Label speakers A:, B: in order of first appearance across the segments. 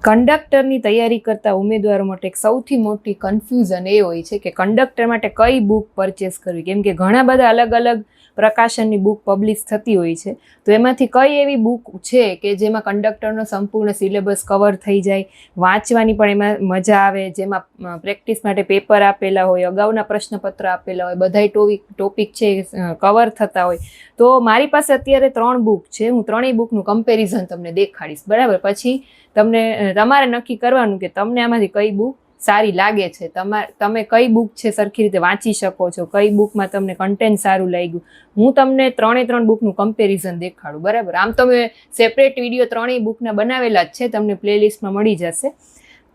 A: કંડક્ટરની તૈયારી કરતા ઉમેદવારો માટે એક સૌથી મોટી કન્ફ્યુઝન એ હોય છે કે કંડક્ટર માટે કઈ બુક પરચેસ કરવી, કેમ કે ઘણા બધા અલગ અલગ પ્રકાશનની બુક પબ્લિશ થતી હોય છે. તો એમાંથી કઈ એવી બુક છે કે જેમાં કંડક્ટરનો સંપૂર્ણ સિલેબસ કવર થઈ જાય, વાંચવાની પણ એમાં મજા આવે, જેમાં પ્રેક્ટિસ માટે પેપર આપેલા હોય, અગાઉના પ્રશ્નપત્ર આપેલા હોય, બધાય ટોપિક છે કવર થતા હોય. તો મારી પાસે અત્યારે 3 બુક છે. હું ત્રણેય બુકનું કમ્પેરિઝન તમને દેખાડીશ, બરાબર? પછી તમારે નક્કી કરવાનું કે તમને આમાંથી કઈ બુક સારી લાગે છે, તમે કઈ બુક છે સરખી રીતે વાંચી શકો છો, કઈ બુકમાં તમને કન્ટેન્ટ સારું લાગ્યું. હું તમને 3 બુકનું કમ્પેરિઝન દેખાડું, બરાબર? આમ તો મેં સેપરેટ વિડીયો 3 બુકના બનાવેલા જ છે, તમને પ્લેલિસ્ટમાં મળી જશે.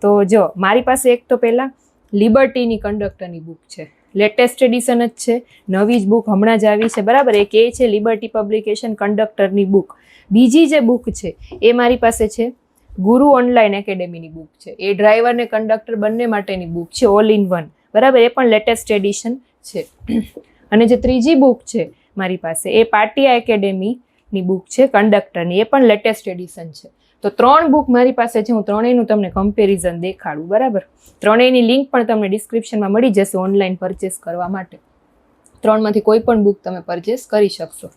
A: તો જો મારી પાસે એક તો પહેલાં લિબર્ટીની કંડક્ટરની બુક છે, લેટેસ્ટ એડિશન જ છે, નવી જ બુક હમણાં જ આવી છે, બરાબર? એક એ છે લિબર્ટી પબ્લિકેશન કંડક્ટરની બુક. બીજી જે બુક છે એ મારી પાસે છે ગુરુ ઓનલાઈન એકેડેમીની બુક છે. એ ડ્રાઈવર ને કંડક્ટર બંને માટેની બુક છે, ઓલ ઇન વન, બરાબર? એ પણ લેટેસ્ટ એડિશન છે. અને જે ત્રીજી બુક છે મારી પાસે એ પાટિયા એકેડેમીની બુક છે કંડક્ટરની, એ પણ લેટેસ્ટ એડિશન છે. તો 3 બુક મારી પાસે છે. હું ત્રણેયનું તમને કમ્પેરિઝન દેખાડું, બરાબર? ત્રણેયની લિંક પણ તમને ડિસ્ક્રિપ્શનમાં મળી જશે ઓનલાઈન પરચેસ કરવા માટે. 3માંથી કોઈ પણ બુક તમે પરચેસ કરી શકશો.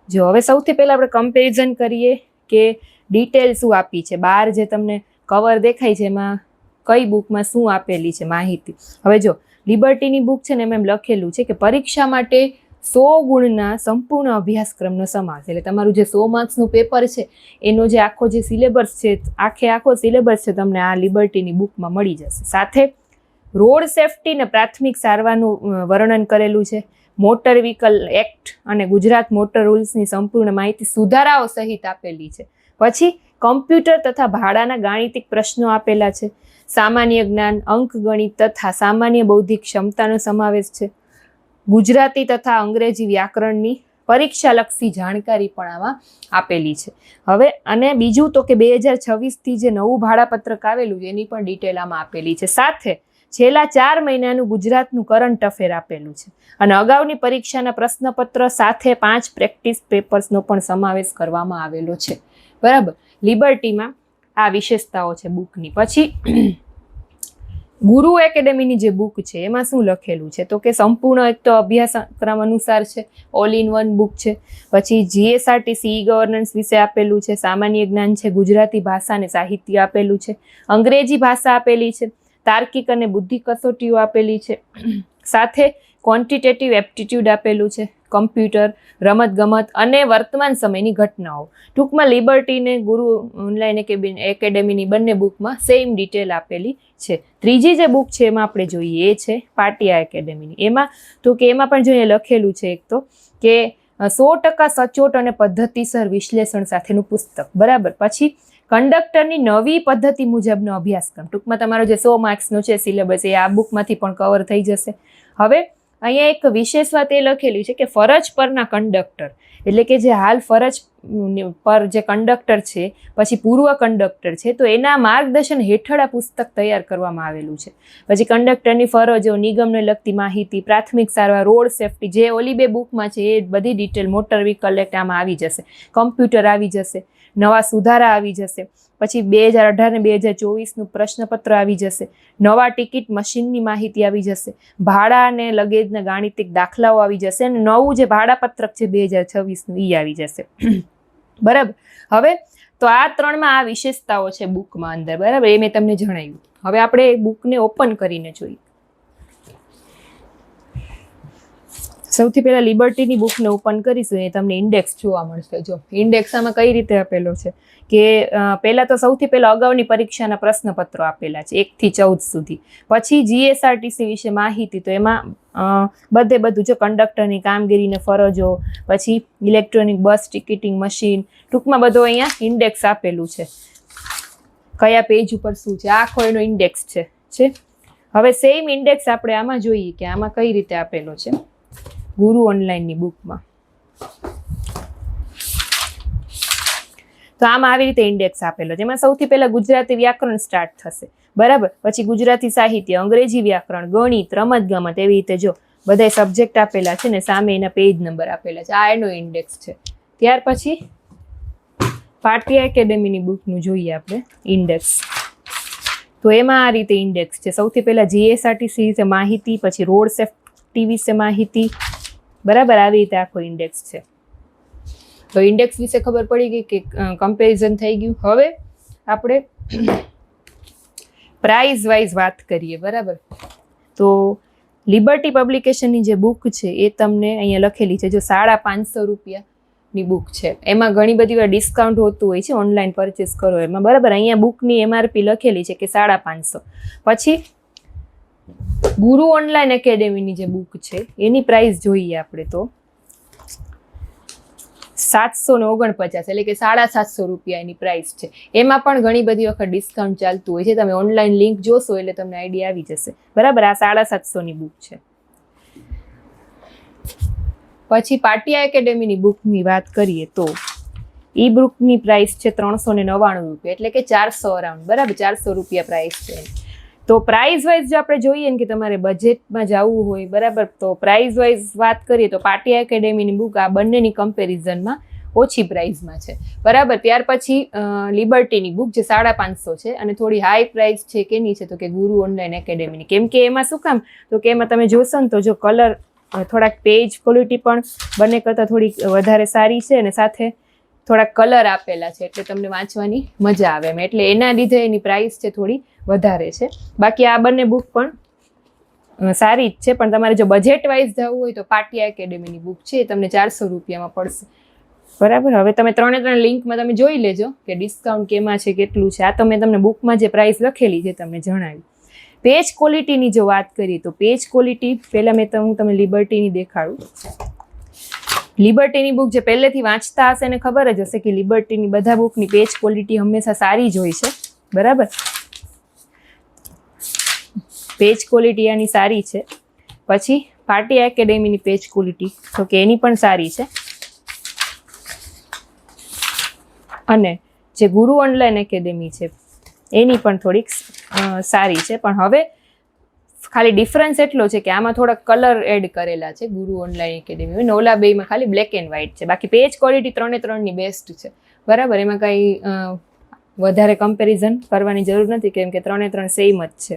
A: જો હવે સૌથી પહેલાં આપણે કમ્પેરિઝન કરીએ કે ડિટેલ શું આપી છે, બહાર જે તમને કવર દેખાય છે એમાં કઈ બુકમાં શું આપેલી છે માહિતી. હવે જો લિબર્ટીની બુક છે ને એમ લખેલું છે કે પરીક્ષા માટે 100 ગુણના સંપૂર્ણ અભ્યાસક્રમનો સમાવેશ. એટલે તમારું જે 100 માર્ક્સનું પેપર છે એનો જે આખો જે સિલેબસ છે, આખો સિલેબસ છે તમને આ લિબર્ટીની બુકમાં મળી જશે. સાથે રોડ સેફટી ને પ્રાથમિક સારવારનું વર્ણન કરેલું છે, મોટર વ્હીકલ એક્ટ અને ગુજરાત મોટર રૂલ્સની સંપૂર્ણ માહિતી સુધારાઓ સહિત આપેલી છે. પછી કમ્પ્યુટર તથા ભાડાના ગાણિતિક પ્રશ્નો આપેલા છે, સામાન્ય જ્ઞાન, અંકગણિત તથા સામાન્ય બૌદ્ધિક ક્ષમતાનો સમાવેશ છે, ગુજરાતી તથા અંગ્રેજી વ્યાકરણની પરીક્ષાલક્ષી જાણકારી પણ આમાં આપેલી છે. હવે અને બીજું તો કે 2026થી જે નવું ભાડાપત્રક આવેલું છે એની પણ ડિટેલ આમાં આપેલી છે. સાથે છેલ્લા 4 મહિનાનું ગુજરાતનું કરંટ અફેર આપેલું છે અને અગાઉની પરીક્ષાના પ્રશ્નપત્ર સાથે 5 પ્રેક્ટિસ પેપર્સનો પણ સમાવેશ કરવામાં આવેલો છે, બરાબર? લિબર્ટીમાં આ વિશેષતાઓ છે બુકની. પછી ગુરુ એકેડેમીની જે બુક છે એમાં શું લખેલું છે તો કે સંપૂર્ણ એક તો અભ્યાસક્રમ અનુસાર છે, ઓલ ઇન વન બુક છે. પછી જીએસઆરટીસી ઈ ગવર્નન્સ વિશે આપેલું છે, સામાન્ય જ્ઞાન છે, ગુજરાતી ભાષા અને સાહિત્ય આપેલું છે, અંગ્રેજી ભાષા આપેલી છે, તાર્કિક અને બુદ્ધિ કસોટીઓ આપેલી છે, સાથે ક્વોન્ટિટેટિવ એપ્ટિટ્યૂડ આપેલું છે, કમ્પ્યુટર, રમતગમત અને વર્તમાન સમયની ઘટનાઓ. ટૂંકમાં લિબર્ટીને ગુરુ ઓનલાઈન એકેડેમીની બંને બુકમાં સેમ ડિટેલ આપેલી છે. ત્રીજી જે બુક છે એમાં આપણે જોઈએ એ છે પાટિયા એકેડેમીની. એમાં પણ જોઈએ લખેલું છે એક તો કે 100% સચોટ અને પદ્ધતિસર વિશ્લેષણ સાથેનું પુસ્તક, બરાબર? પછી કંડક્ટરની નવી પદ્ધતિ મુજબનો અભ્યાસક્રમ, ટૂંકમાં તમારો જે 100 માર્ક્સનો છે સિલેબસ એ આ બુકમાંથી પણ કવર થઈ જશે. હવે અહીંયા એક વિશેષ વાત એ લખેલી છે કે ફરજ પરના કંડક્ટર, એટલે કે જે હાલ ફરજ પર જે કંડક્ટર છે, પછી પૂર્વ કંડક્ટર છે, તો એના માર્ગદર્શન હેઠળ આ પુસ્તક તૈયાર કરવામાં આવેલું છે. પછી કંડક્ટરની ફરજો, નિગમને લગતી માહિતી, પ્રાથમિક સારવાર, રોડ સેફટી, જે ઓલી 2 બુકમાં છે એ બધી ડિટેલ, મોટર વ્હીકલ એક્ટ આમાં આવી જશે, કમ્પ્યુટર આવી જશે, નવા સુધારા આવી જશે, પછી 2018 ને 2024નું પ્રશ્નપત્ર આવી જશે, નવા ટિકિટ મશીનની માહિતી આવી જશે, ભાડા અને લગેજના ગાણિતિક દાખલાઓ આવી જશે અને નવું જે ભાડાપત્રક છે 2026નું એ આવી જશે, બરાબર? હવે તો આ 3માં આ વિશેષતાઓ છે બુકમાં અંદર, બરાબર? એ મેં તમને જણાવ્યું. હવે આપણે બુકને ઓપન કરીને જોઈએ. સૌથી પહેલા લિબર્ટીની બુકને ઓપન કરીશું એ તમને ઇન્ડેક્સ જોવા મળશે. જો ઇન્ડેક્સ આમાં કઈ રીતે આપેલો છે કે પહેલા તો સૌથી પહેલા અગાઉની પરીક્ષાના પ્રશ્નપત્રો આપેલા છે 1 થી 14 સુધી. પછી જીએસઆરટીસી વિશે માહિતી, તો એમાં બધું જો કંડક્ટરની કામગીરીને ફરજો, પછી ઇલેક્ટ્રોનિક બસ ટિકિટિંગ મશીન, ટૂંકમાં બધું અહીંયા ઇન્ડેક્સ આપેલું છે, કયા પેજ ઉપર શું છે, આખો એનો ઇન્ડેક્સ છે. હવે સેમ ઇન્ડેક્સ આપણે આમાં જોઈએ કે આમાં કઈ રીતે આપેલો છે ગુરુ ઓનલાઈનની બુકમાં. તો આમાં આવી રીતે ઇન્ડેક્સ આપેલો છે. એમાં સૌથી પહેલા ગુજરાતી વ્યાકરણ સ્ટાર્ટ થશે, બરાબર? પછી ગુજરાતી સાહિત્ય, અંગ્રેજી વ્યાકરણ, ગણિત, રમતગમત, એવી રીતે જો બધા સબ્જેક્ટ આપેલા છે ને સામે એના પેજ નંબર આપેલા છે. આ એનો ઇન્ડેક્સ છે. ત્યાર પછી પાટિયા એકેડેમીની બુકનું જોઈએ આપણે ઇન્ડેક્સ. તો એમાં આ રીતે ઇન્ડેક્સ છે. સૌથી પહેલાં જીએસઆરટીસી વિશે માહિતી, પછી રોડ સેફ્ટી વિશે માહિતી, બરાબર આવી રીતે આખો ઇન્ડેક્સ છે. તો ઇન્ડેક્સ વિશે ખબર પડી ગઈ કે કમ્પેરિઝન થઈ ગયું. હવે આપણે પ્રાઇઝ વાઇઝ વાત કરીએ, બરાબર. તો લિબર્ટી પબ્લિકેશનની જે બુક છે એ તમને અહીંયા લખેલી છે, જો 550 રૂપિયાની બુક છે. એમાં ઘણી બધી વાર ડિસ્કાઉન્ટ હોતું હોય છે ઓનલાઈન પરચેસ કરો એમાં, બરાબર. અહીંયા બુકની MRP લખેલી છે કે 550. પછી ગુરુ ઓનલાઈન એકેડેમીની જે બુક છે એની પ્રાઇસ જોઈએ આપણે તો 749, એટલે કે 750 રૂપિયા એની પ્રાઇસ છે. એમાં પણ ઘણી બધી વખત ડિસ્કાઉન્ટ ચાલતું હોય છે. તમે ઓનલાઈન લિંક જોશો એટલે તમને આઈડિયા આવી જશે, બરાબર. આ 750ની બુક છે. પછી પાટિયા એકેડેમીની બુકની વાત કરીએ તો ઈ બુકની પ્રાઇસ છે 399 રૂપિયા, એટલે કે 400 અરાઉન્ડ, બરાબર. 400 રૂપિયા પ્રાઇસ છે. તો પ્રાઇઝ વાઇઝ જો આપણે જોઈએ ને કે તમારે બજેટમાં જવું હોય, બરાબર, તો પ્રાઇઝ વાઇઝ વાત કરીએ તો પાટિયા એકેડેમીની બુક આ બંનેની કમ્પેરિઝનમાં ઓછી પ્રાઇઝમાં છે, બરાબર. ત્યાર પછી લિબર્ટીની બુક જે 550 છે અને થોડી હાઈ પ્રાઇસ છે કેની છે તો કે ગુરુ ઓનલાઈન એકેડેમીની. કેમ કે એમાં શું કામ તો કે એમાં તમે જોશો ને તો જો કલર થોડાક પેજ ક્વોલિટી પણ બંને કરતાં થોડી વધારે સારી છે અને સાથે થોડાક કલર આપેલા છે એટલે તમને વાંચવાની મજા આવે એમ, એટલે એના લીધે એની પ્રાઇસ છે થોડી વધારે છે. બાકી આ બંને બુક પણ સારી જ છે, પણ તમારે જો બજેટ વાઇઝ જવું હોય તો પાટિયા એકેડેમીની બુક છે એ તમને 400 રૂપિયામાં પડશે, બરાબર. હવે તમે 3 લિંકમાં તમે જોઈ લેજો કે ડિસ્કાઉન્ટ કેમાં છે, કેટલું છે. આ તો મેં તમને બુકમાં જે પ્રાઇસ લખેલી છે તમને જણાવી. પેજ ક્વોલિટીની જો વાત કરીએ તો પેજ ક્વોલિટી પહેલાં હું તમને લિબર્ટીની દેખાડું. લિબર્ટીની બુક જે પહેલેથી વાંચતા હશે એને ખબર જ હશે કે લિબર્ટીની બધા બુકની પેજ ક્વોલિટી હંમેશા સારી જ હોય છે, બરાબર. પેજ ક્વોલિટી આની સારી છે. પછી પાટિયા એકેડેમીની પેજ ક્વોલિટી તો કે એની પણ સારી છે. અને જે ગુરુ ઓનલાઈન એકેડેમી છે એની પણ થોડીક સારી છે. પણ હવે ખાલી ડિફરન્સ એટલો છે કે આમાં થોડાક કલર એડ કરેલા છે ગુરુ ઓનલાઈન એકેડેમી, અને ઓલા બેમાં ખાલી બ્લેક એન્ડ વ્હાઇટ છે. બાકી પેજ ક્વોલિટી 3ની બેસ્ટ છે, બરાબર. એમાં કાંઈ વધારે કમ્પેરિઝન કરવાની જરૂર નથી કેમ કે 3 સેમ જ છે.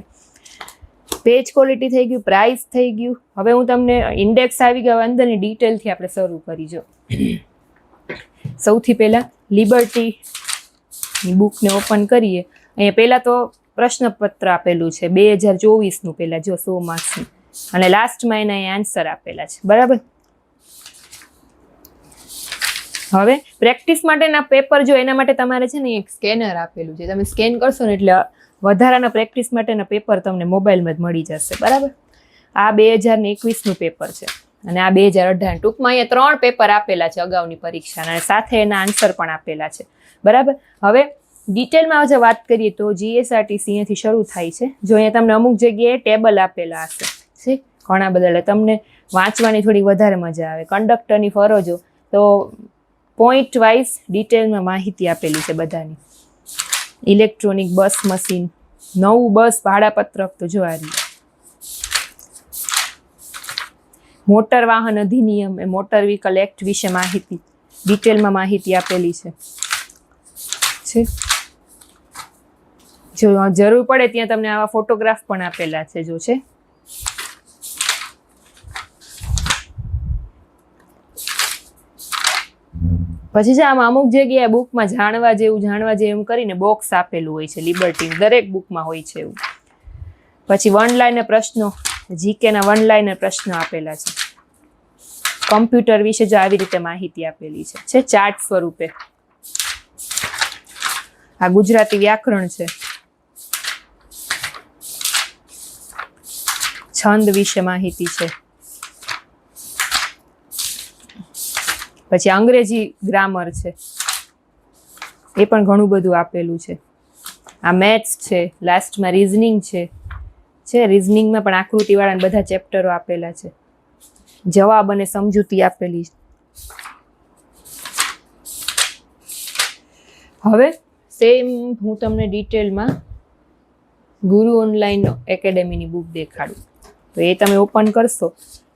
A: પેજ ક્વોલિટી થઈ ગયું, પ્રાઇસ થઈ ગયું. હવે હું તમને ઇન્ડેક્સ આવી ગયો, અંદરની ડિટેલથી આપણે શરૂ કરીજો. સૌથી પહેલાં લિબર્ટીની બુકને ઓપન કરીએ. અહીંયા પહેલાં તો પ્રશ્નપત્ર આપેલું છે 2024નું, પહેલાં જો 100 માર્ક્સનું, અને લાસ્ટમાં એના આન્સર આપેલા છે, બરાબર. હવે પ્રેક્ટિસ માટેના પેપર જો એના માટે તમારે છે ને એક સ્કેનર આપેલું છે, તમે સ્કેન કરશો ને એટલે વધારાના પ્રેક્ટિસ માટેના પેપર તમને મોબાઈલમાં જ મળી જશે, બરાબર. આ 2021નું પેપર છે અને આ 2018. ટૂંકમાં અહીંયા 3 પેપર આપેલા છે અગાઉની પરીક્ષાના, અને સાથે એના આન્સર પણ આપેલા છે, બરાબર. હવે ડિટેલમાં જો વાત કરીએ તો જીએસઆરટીસી અહીંયાથી શરૂ થાય છે. જો અહીંયા તમને અમુક જગ્યાએ ટેબલ આપેલા હશે છે ઘણા બધા, એટલે તમને વાંચવાની થોડી વધારે મજા આવે. કંડક્ટરની ફરજો તો પોઈન્ટ વાઇઝ ડિટેલમાં માહિતી આપેલી છે બધાની. ઇલેક્ટ્રોનિક બસ મશીન, નવું બસ ભાડાપત્રક તો જો આ રીતે. મોટર વાહન અધિનિયમ એ મોટર વ્હીકલ એક્ટ વિશે માહિતી ડિટેલમાં માહિતી આપેલી છે. જો જરૂર પડે ત્યાં તમને આવા ફોટોગ્રાફ પણ આપેલા છે, જો છે. પછી છે આમાં અમુક જગ્યાએ બુકમાં જાણવા જેવું કરીને બોક્સ આપેલું હોય છે. લિબર્ટી દરેક બુકમાં હોય છે એવું. પછી 1 લાઇનર પ્રશ્નો, જીકેના 1 લાઇનર પ્રશ્નો આપેલા છે. કમ્પ્યુટર વિશે જો આવી રીતે માહિતી આપેલી છે ચાર્ટ સ્વરૂપે. આ ગુજરાતી વ્યાકરણ છે. છંદ વિશે માહિતી છે. પછી અંગ્રેજી ગ્રામર છે, એ પણ ઘણું બધું આપેલું છે. આ મેથ્સ છે, લાસ્ટમાં રિઝનિંગ છે. રિઝનિંગમાં પણ આકૃતિવાળા બધા ચેપ્ટરો આપેલા છે. જવાબ અને સમજૂતી આપેલી છે. હવે સેમ હું તમને ડિટેલમાં ગુરુ ઓનલાઈન એકેડેમીની બુક દેખાડું. તો એ તમે ઓપન કરશો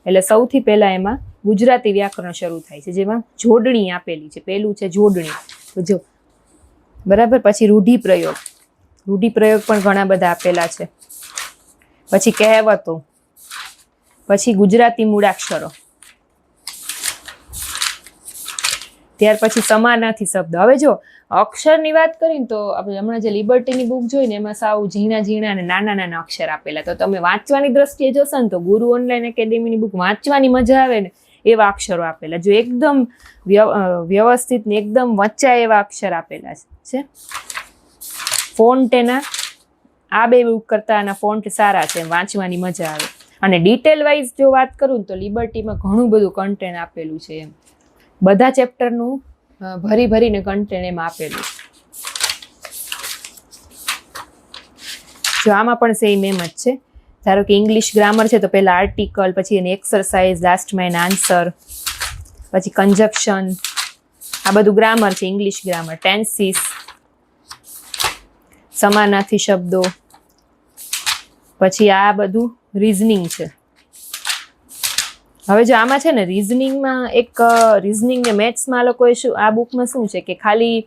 A: એટલે સૌથી પહેલાં એમાં ગુજરાતી વ્યાકરણ શરૂ થાય છે, જેમાં જોડણી આપેલી છે. પહેલું છે જોડણી. તો જો બરાબર. પછી રૂઢિપ્રયોગ પણ ઘણા બધા આપેલા છે. પછી કહેવતો, પછી ગુજરાતી મૂળાક્ષરો, ત્યાર પછી સમાનાર્થી શબ્દ. હવે જો અક્ષરની વાત કરીને તો આપણે હમણાં જે લિબર્ટીની બુક જોઈ ને એમાં સાવ ઝીણા ઝીણા અને નાના નાના અક્ષર આપેલા. તો તમે વાંચવાની દ્રષ્ટિએ જોશો ને તો ગુરુ ઓનલાઈન એકેડેમીની બુક વાંચવાની મજા આવે ને એવા અક્ષરો આપેલા. જો એકદમ વ્યવસ્થિત ને એકદમ વંચાય એવા અક્ષર આપેલા છે. ફોન્ટ એના આ બે બુક કરતા આના ફોન્ટ સારા છે, વાંચવાની મજા આવે. અને ડિટેલ વાઇઝ જો વાત કરું ને તો લિબર્ટીમાં ઘણું બધું કન્ટેન્ટ આપેલું છે. એમ બધા ચેપ્ટરનું ભરીને કન્ટેન્ટ એમાં આપેલું. જો આમાં પણ સેમ એમ જ છે. ધારો કે ઇંગ્લિશ ગ્રામર છે તો પહેલા આર્ટિકલ, પછી એની એક્સરસાઇઝ, લાસ્ટમાં એના આન્સર, પછી કન્જક્શન, આ બધું ગ્રામર છે, ઇંગ્લિશ ગ્રામર. ટેન્સીસ, સમાનાર્થી શબ્દો, પછી આ બધું રીઝનિંગ છે. હવે જો આમાં છે ને રીઝનિંગ ને મેથ્સમાં લોકોએ આ બુકમાં શું છે કે ખાલી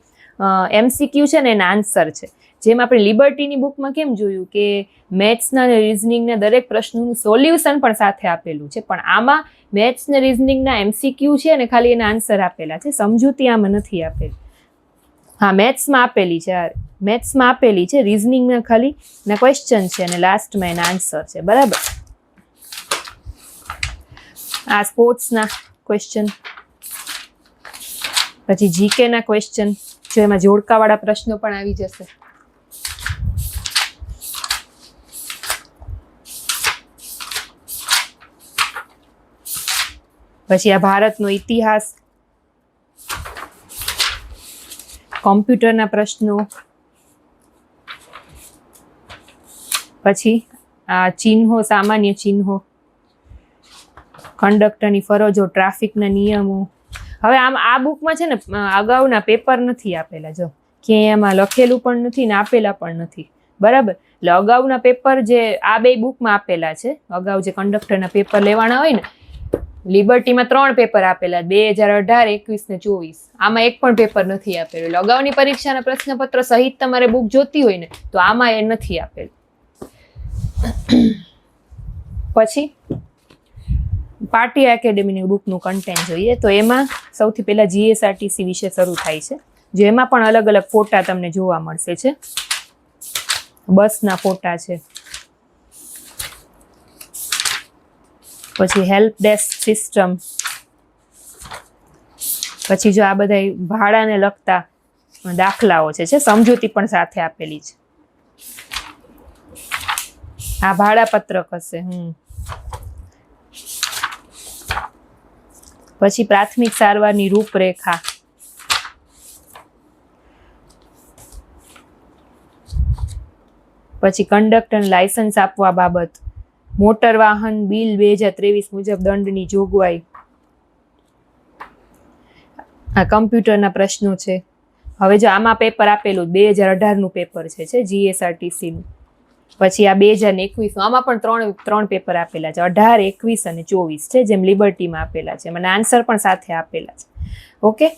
A: MCQ છે ને એના આન્સર છે. જેમ આપણે લિબર્ટીની બુકમાં કેમ જોયું કે મેથ્સના અને રિઝનિંગના દરેક પ્રશ્નોનું સોલ્યુશન પણ સાથે આપેલું છે, પણ આમાં મેથ્સ ને રિઝનિંગના MCQ છે ને ખાલી એના આન્સર આપેલા છે, સમજૂતી આમાં નથી આપેલી. હા, મેથ્સમાં આપેલી છે, રિઝનિંગના ખાલી ના ક્વેશ્ચન છે અને લાસ્ટમાં એના આન્સર છે. બરાબર. આ સ્પોર્ટ્સના ક્વેશ્ચન, પછી GK ના ક્વેશ્ચન, જો એમાં જોડકાવાળા પ્રશ્નો પણ આવી જશે. પછી આ ભારતનો ઇતિહાસ, કોમ્પ્યુટરના પ્રશ્નો, પછી આ ચિહ્નો, સામાન્ય ચિહ્નો, કંડક્ટરની ફરજો, ટ્રાફિકના નિયમો. હવે આ બુકમાં છે ને અગાઉના પેપર નથી આપેલા. જો કે એમાં લખેલું પણ નથી ને આપેલા પણ નથી. બરાબર. એટલે અગાઉના પેપર જે આ બે બુકમાં આપેલા છે, અગાઉ જે કંડક્ટરના પેપર લેવાના હોય ને, લિબર્ટીમાં 3 પેપર આપેલા, 2018, 21 ને 24. આમાં એક પણ પેપર નથી આપેલું. એટલે અગાઉની પરીક્ષાના પ્રશ્નપત્ર સહિત તમારે બુક જોતી હોય ને તો આમાં એ નથી આપેલું. પછી પાર્ટી એકેડેમીની બુકનું કન્ટેન્ટ જોઈએ તો એમાં સૌથી પહેલા GSRTC વિશે શરૂ થાય છે. જેમાં પણ અલગ અલગ ફોટા તમને જોવા મળશે છે. બસના ફોટા છે, પછી હેલ્પ ડેસ્ક સિસ્ટમ, પછી જો આ બધા ભાડાને લગતા દાખલાઓ છે, સમજૂતી પણ સાથે આપેલી છે. આ ભાડાપત્રક હશે. પછી પ્રાથમિક સારવારની રૂપરેખા, પછી કંડક્ટર લાયસન્સ આપવા બાબત, મોટર વાહન બિલ 2023 મુજબ દંડની જોગવાઈ, આ કમ્પ્યુટરના પ્રશ્નો છે. હવે જો આમાં પેપર આપેલું 2018નું પેપર છે GSRTCનું. પછી આ 2021, આમાં પણ ત્રણ પેપર આપેલા છે, 18, 21 અને 24 છે, જેમ લિબર્ટીમાં આપેલા છે. મને આન્સર પણ સાથે આપેલા છે. ઓકે.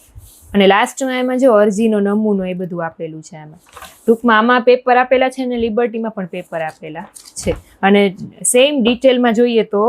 A: અને લાસ્ટમાં એમાં જો અરજીનો નમૂનો એ બધું આપેલું છે. આમાં ટૂંકમાં આમાં પેપર આપેલા છે અને લિબર્ટીમાં પણ પેપર આપેલા છે. અને સેમ ડિટેલમાં જોઈએ તો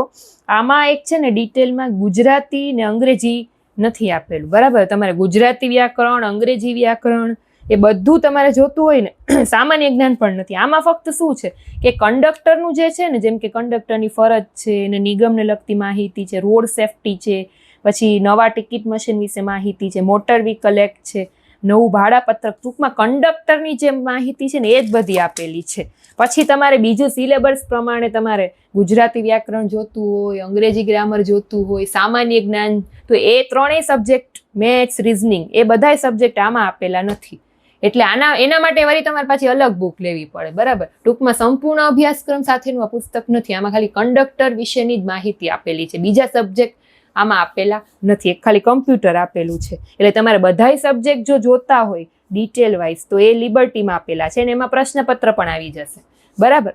A: આમાં એક છે ને ડિટેલમાં ગુજરાતી ને અંગ્રેજી નથી આપેલું. બરાબર. તમારે ગુજરાતી વ્યાકરણ, અંગ્રેજી વ્યાકરણ એ બધું તમારે જોતું હોય ને, સામાન્ય જ્ઞાન પણ નથી. આમાં ફક્ત શું છે કે કંડક્ટરનું જે છે ને, જેમ કે કંડક્ટરની ફરજ છે, અને નિગમને લગતી માહિતી છે, રોડ સેફટી છે, પછી નવા ટિકિટ મશીન વિશે માહિતી છે, મોટર વ્હીકલ એક્ટ છે, નવું ભાડાપત્રક, ટૂંકમાં કંડક્ટરની જે માહિતી છે ને એ જ બધી આપેલી છે. પછી તમારે બીજું સિલેબસ પ્રમાણે તમારે ગુજરાતી વ્યાકરણ જોતું હોય, અંગ્રેજી ગ્રામર જોતું હોય, સામાન્ય જ્ઞાન, તો એ 3 સબ્જેક્ટ, મેથ્સ, રિઝનિંગ, એ બધા સબ્જેક્ટ આમાં આપેલા નથી. એટલે એના માટે વળી તમારે પાછી અલગ બુક લેવી પડે. બરાબર. ટૂંકમાં સંપૂર્ણ અભ્યાસક્રમ સાથેનું આ પુસ્તક નથી. આમાં ખાલી કંડક્ટર વિશેની જ માહિતી આપેલી છે, બીજા સબ્જેક્ટ આમાં આપેલા નથી. એક ખાલી કમ્પ્યુટર આપેલું છે. એટલે તમારે બધાય સબ્જેક્ટ જો જોતા હોય ડિટેલ વાઇઝ તો એ લિબર્ટીમાં આપેલા છે, અને એમાં પ્રશ્નપત્ર પણ આવી જશે. બરાબર.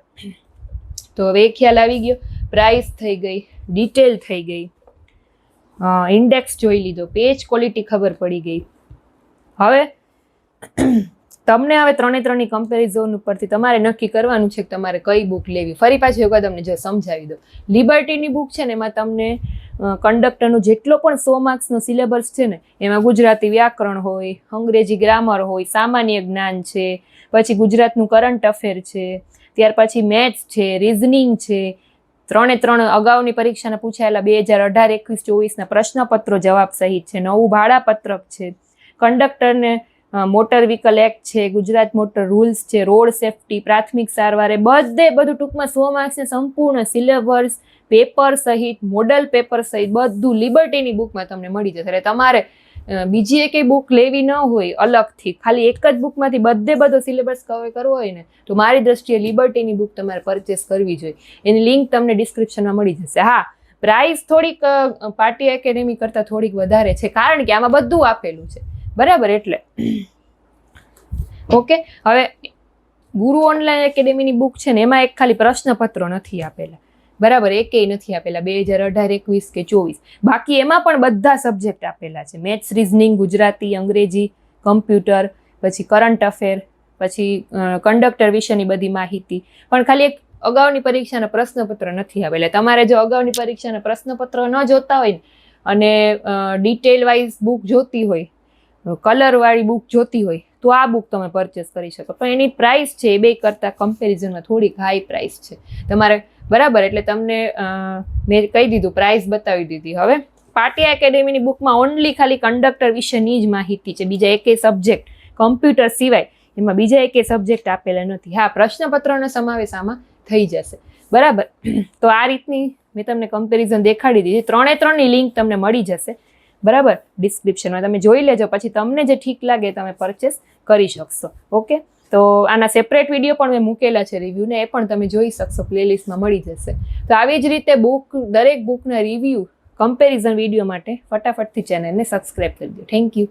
A: તો હવે ખ્યાલ આવી ગયો. પ્રાઇસ થઈ ગઈ, ડિટેલ થઈ ગઈ, ઇન્ડેક્સ જોઈ લીધો, પેજ ક્વોલિટી ખબર પડી ગઈ. હવે તમને હવે 3 કમ્પેરિઝન ઉપરથી તમારે નક્કી કરવાનું છે કે તમારે કઈ બુક લેવી. ફરી પાછી વખત તમને જો સમજાવી દો. લિબર્ટીની બુક છે ને એમાં તમને કંડક્ટરનો જેટલો પણ 100 માર્ક્સનો સિલેબસ છે ને એમાં ગુજરાતી વ્યાકરણ હોય, અંગ્રેજી ગ્રામર હોય, સામાન્ય જ્ઞાન છે, પછી ગુજરાતનું કરંટ અફેર છે, ત્યાર પછી મેથ્સ છે, રિઝનિંગ છે, 3 અગાઉની પરીક્ષાના પૂછાયેલા 2018, 21, 24ના પ્રશ્નપત્રો જવાબ સહિત છે, નવું ભાડાપત્રક છે, કંડક્ટરને મોટર વ્હીકલ એક્ટ છે, ગુજરાત મોટર રૂલ્સ છે, રોડ સેફટી, પ્રાથમિક સારવાર, બધું ટૂંકમાં 100 માર્ક્સને સંપૂર્ણ સિલેબસ, પેપર સહિત, મોડલ પેપર સહિત બધું લિબર્ટીની બુકમાં તમને મળી જશે. એટલે તમારે બીજી એકેય બુક લેવી ન હોય અલગથી, ખાલી એક જ બુકમાંથી બધો સિલેબસ કવર કરવો હોય ને તો મારી દ્રષ્ટિએ લિબર્ટીની બુક તમારે પરચેસ કરવી જોઈએ. એની લિંક તમને ડિસ્ક્રિપ્શનમાં મળી જશે. હા, પ્રાઇસ થોડીક પાર્ટી એકેડેમી કરતાં થોડીક વધારે છે કારણ કે આમાં બધું આપેલું છે, બરાબર. એટલે ઓકે, હવે ગુરુ ઓનલાઈન એકેડેમીની બુક છે ને એમાં એક ખાલી પ્રશ્નપત્રો નથી આપેલા, બરાબર, એકેય નથી આપેલા 2018, 21 કે 24. બાકી એમાં પણ બધા સબ્જેક્ટ આપેલા છે, મેથ્સ, રિઝનિંગ, ગુજરાતી, અંગ્રેજી, કમ્પ્યુટર, પછી કરંટ અફેર, પછી કંડક્ટર વિશેની બધી માહિતી. પણ ખાલી એક અગાઉની પરીક્ષાના પ્રશ્નપત્ર નથી આપેલા. તમારે જો અગાઉની પરીક્ષાના પ્રશ્નપત્ર ન જોતા હોય અને ડિટેલ વાઇઝ બુક જોતી હોય, કલરવાળી બુક જોતી હોય તો આ બુક તમે પરચેસ કરી શકો. પણ એની પ્રાઇસ છે એ બે કરતાં કમ્પેરિઝનમાં થોડીક હાઈ પ્રાઇસ છે તમારે, બરાબર. એટલે તમને મેં કહી દીધું, પ્રાઇસ બતાવી દીધી. હવે પાટિયા એકેડેમીની બુકમાં ઓનલી ખાલી કંડક્ટર વિશેની જ માહિતી છે, બીજા એકેય સબ્જેક્ટ કમ્પ્યુટર સિવાય એમાં બીજા એકેય સબ્જેક્ટ આપેલા નથી. હા, પ્રશ્નપત્રનો સમાવેશ આમાં થઈ જશે, બરાબર. તો આ રીતની મેં તમને કમ્પેરિઝન દેખાડી દીધી. 3ની લિંક તમને મળી જશે, બરાબર, ડિસ્ક્રિપ્શનમાં. તમે જોઈ લેજો, પછી તમને જે ઠીક લાગે તમે પરચેસ કરી શકશો. ઓકે, તો આના સેપરેટ વિડીયો પણ મેં મૂકેલા છે રિવ્યૂને, એ પણ તમે જોઈ શકશો, પ્લેલિસ્ટમાં મળી જશે. તો આવી જ રીતે દરેક બુકના રિવ્યૂ કમ્પેરિઝન વિડીયો માટે ફટાફટથી ચેનલને સબસ્ક્રાઈબ કરી દો. Thank you.